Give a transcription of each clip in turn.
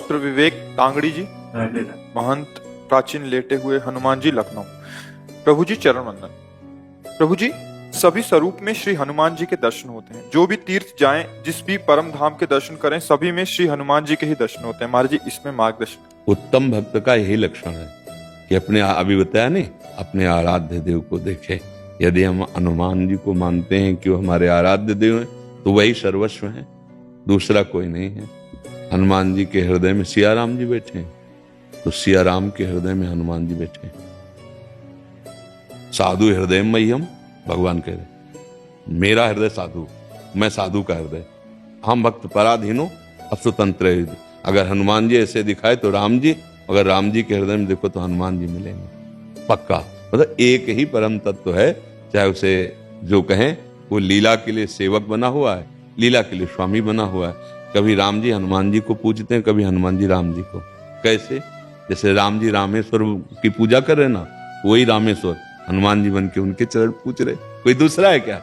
Doctor विवेक तांगड़ी जी, महंत प्राचीन लेटे हुए हनुमान जी, लखनऊ। प्रभु जी चरण वंदन। प्रभु जी, सभी स्वरूप में श्री हनुमान जी के दर्शन होते हैं। जो भी तीर्थ जाएं, जिस भी परम धाम के दर्शन करें, सभी में श्री हनुमान जी के ही दर्शन होते हैं। महाराज जी, इसमें मार्गदर्शन। उत्तम भक्त का यही लक्षण है कि अपने, अभी बताया नहीं, अपने आराध्य देव को देखे। यदि हम हनुमान जी को मानते हैं कि वो हमारे आराध्य देव हैं, तो वही सर्वस्व हैं, दूसरा कोई नहीं है। हनुमान जी के हृदय में सिया राम जी बैठे हैं, तो सिया राम के हृदय में हनुमान जी बैठे हैं। साधु हृदय मह्यम, भगवान कह रहे, मेरा हृदय साधु, मैं साधु का हृदय। हम भक्त पराधीनो असुतंत्र। अगर हनुमान जी ऐसे दिखाए तो राम जी, अगर राम जी के हृदय में देखो तो हनुमान जी मिलेंगे पक्का। मतलब एक ही परम तत्व है, चाहे उसे जो कहें। वो लीला के लिए सेवक बना हुआ है, लीला के लिए स्वामी बना हुआ है। कभी राम जी हनुमान जी को पूजते हैं, कभी हनुमान जी राम जी को। कैसे? जैसे राम जी रामेश्वर की पूजा कर रहे ना, वही रामेश्वर हनुमान जी बन के उनके चरण पूछ रहे। कोई दूसरा है क्या?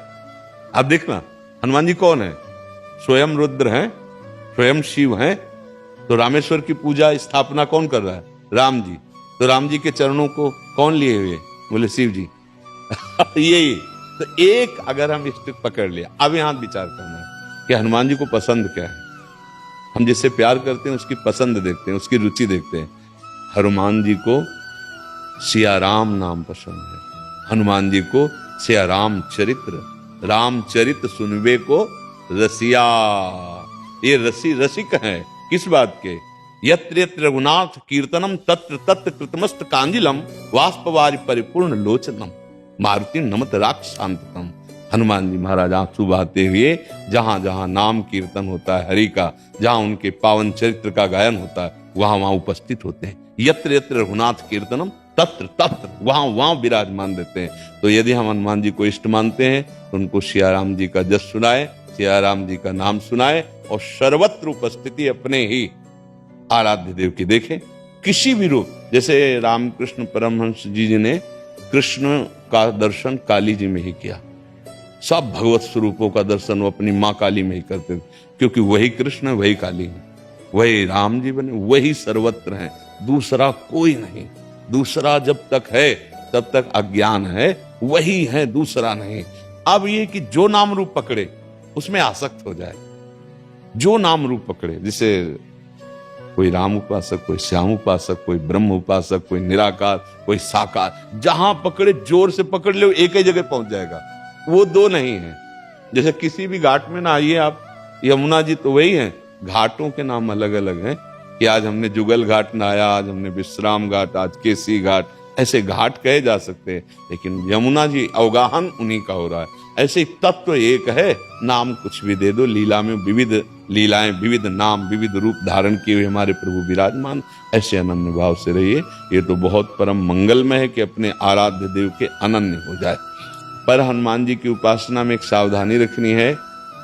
आप देखना, हनुमान जी कौन है? स्वयं रुद्र हैं, स्वयं शिव हैं। तो रामेश्वर की पूजा स्थापना कौन कर रहा है? राम जी। तो राम जी के चरणों को कौन लिए हुए? बोले शिव जी। यही तो एक, अगर हम इष्ट पकड़ लिया, अब यहां विचार करना है कि हनुमान जी को पसंद क्या है। हम जिससे प्यार करते हैं उसकी पसंद देखते हैं, उसकी रुचि देखते हैं। हनुमान जी को सिया राम नाम पसंद है। हनुमान जी को सिया राम चरित्र, रामचरित सुनवे को रसिया। ये रसिक हैं किस बात के? यत्र यत्र रघुनाथ कीर्तनम तत्र तत्र कृतमस्त कांजिलम वाष्पवारि परिपूर्ण लोचनम मारुति नमत राक्षसांतकम। हनुमान जी महाराज आंसू बहाते हुए जहां जहां नाम कीर्तन होता है हरि का, जहां उनके पावन चरित्र का गायन होता है, वहां वहां उपस्थित होते हैं। यत्र यत्र रघुनाथ कीर्तनम तत्र तत्र, वहां वहां विराजमान देते हैं। तो यदि हम हनुमान जी को इष्ट मानते हैं तो उनको सिया राम जी का जस सुनाए, सिया राम जी का नाम सुनाए, और सर्वत्र उपस्थिति अपने ही आराध्य देव की देखें। किसी भी रूप, जैसे रामकृष्ण परमहंस जी ने कृष्ण का दर्शन काली जी में ही किया। सब भगवत स्वरूपों का दर्शन वो अपनी माँ काली में ही करते थे, क्योंकि वही कृष्ण है, वही काली है, वही राम जी बने, वही सर्वत्र हैं, दूसरा कोई नहीं। दूसरा जब तक है तब तक अज्ञान है, वही है, दूसरा नहीं। अब ये कि जो नाम रूप पकड़े उसमें आसक्त हो जाए, जो नाम रूप पकड़े, जैसे कोई राम उपासक, कोई श्याम उपासक, कोई ब्रह्म उपासक, कोई निराकार, कोई साकार, जहां पकड़े जोर से पकड़ ले, एक ही जगह पहुंच जाएगा। वो दो नहीं है। जैसे किसी भी घाट में ना आइए आप, यमुना जी तो वही हैं, घाटों के नाम अलग अलग हैं कि आज हमने जुगल घाट नहाया, आज हमने विश्राम घाट, आज केसी घाट, ऐसे घाट कहे जा सकते हैं, लेकिन यमुना जी अवगाहन उन्हीं का हो रहा है। ऐसे तत्व एक है, नाम कुछ भी दे दो। लीला में विविध लीलाएं, विविध नाम, विविध रूप धारण किए हुए हमारे प्रभु विराजमान। ऐसे अनन्य भाव से रहिए। ये तो बहुत परम मंगलमय है कि अपने आराध्य देव के अनन्य हो जाए। पर हनुमान जी की उपासना में एक सावधानी रखनी है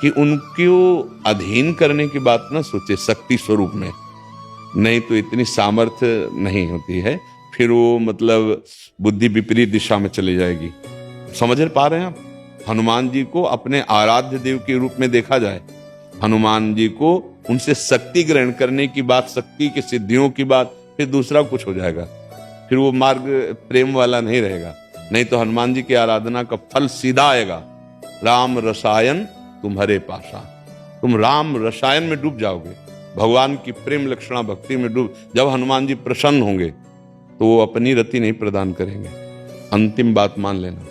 कि उनको अधीन करने की बात ना सोचे शक्ति स्वरूप में, नहीं तो इतनी सामर्थ्य नहीं होती है, फिर वो मतलब बुद्धि विपरीत दिशा में चली जाएगी। समझ पा रहे हैं आप? हनुमान जी को अपने आराध्य देव के रूप में देखा जाए, हनुमान जी को उनसे शक्ति ग्रहण करने की बात, शक्ति की सिद्धियों की बात, फिर दूसरा कुछ हो जाएगा, फिर वो मार्ग प्रेम वाला नहीं रहेगा। नहीं तो हनुमान जी की आराधना का फल सीधा आएगा, राम रसायन तुम्हारे पासा। तुम राम रसायन में डूब जाओगे, भगवान की प्रेम लक्षणा भक्ति में डूब। जब हनुमान जी प्रसन्न होंगे तो वो अपनी रति नहीं प्रदान करेंगे, अंतिम बात मान लेना,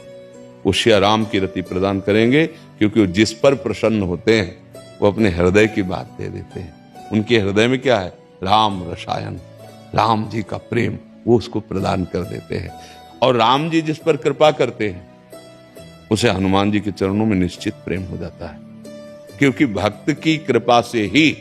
वो श्री राम की रति प्रदान करेंगे, क्योंकि वो जिस पर प्रसन्न होते हैं वो अपने हृदय की बात दे देते हैं। उनके हृदय में क्या है? राम रसायन, राम जी का प्रेम, वो उसको प्रदान कर देते हैं। और राम जी जिस पर कृपा करते हैं उसे हनुमान जी के चरणों में निश्चित प्रेम हो जाता है, क्योंकि भक्त की कृपा से ही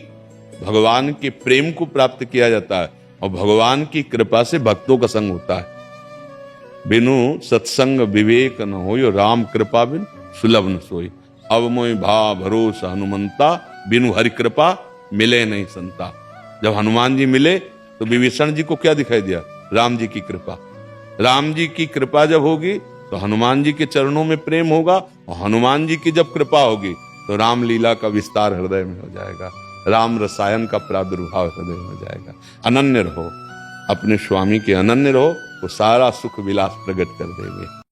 भगवान के प्रेम को प्राप्त किया जाता है, और भगवान की कृपा से भक्तों का संग होता है। बिनु सत्संग विवेक न होय, राम कृपा बिन सुलभ न सोई। अब मोय भा भरोसा हनुमंता, बिनु हरि कृपा मिले नहीं संता। जब हनुमान जी मिले तो विभीषण जी को क्या दिखाई दिया? राम जी की कृपा। राम जी की कृपा जब होगी तो हनुमान जी के चरणों में प्रेम होगा, और हनुमान जी की जब कृपा होगी तो रामलीला का विस्तार हृदय में हो जाएगा। राम रसायन का प्रादुर्भाव हृदय में हो जाएगा। अनन्य रहो, अपने स्वामी के अनन्य रहो, वो सारा सुख विलास प्रकट कर देंगे।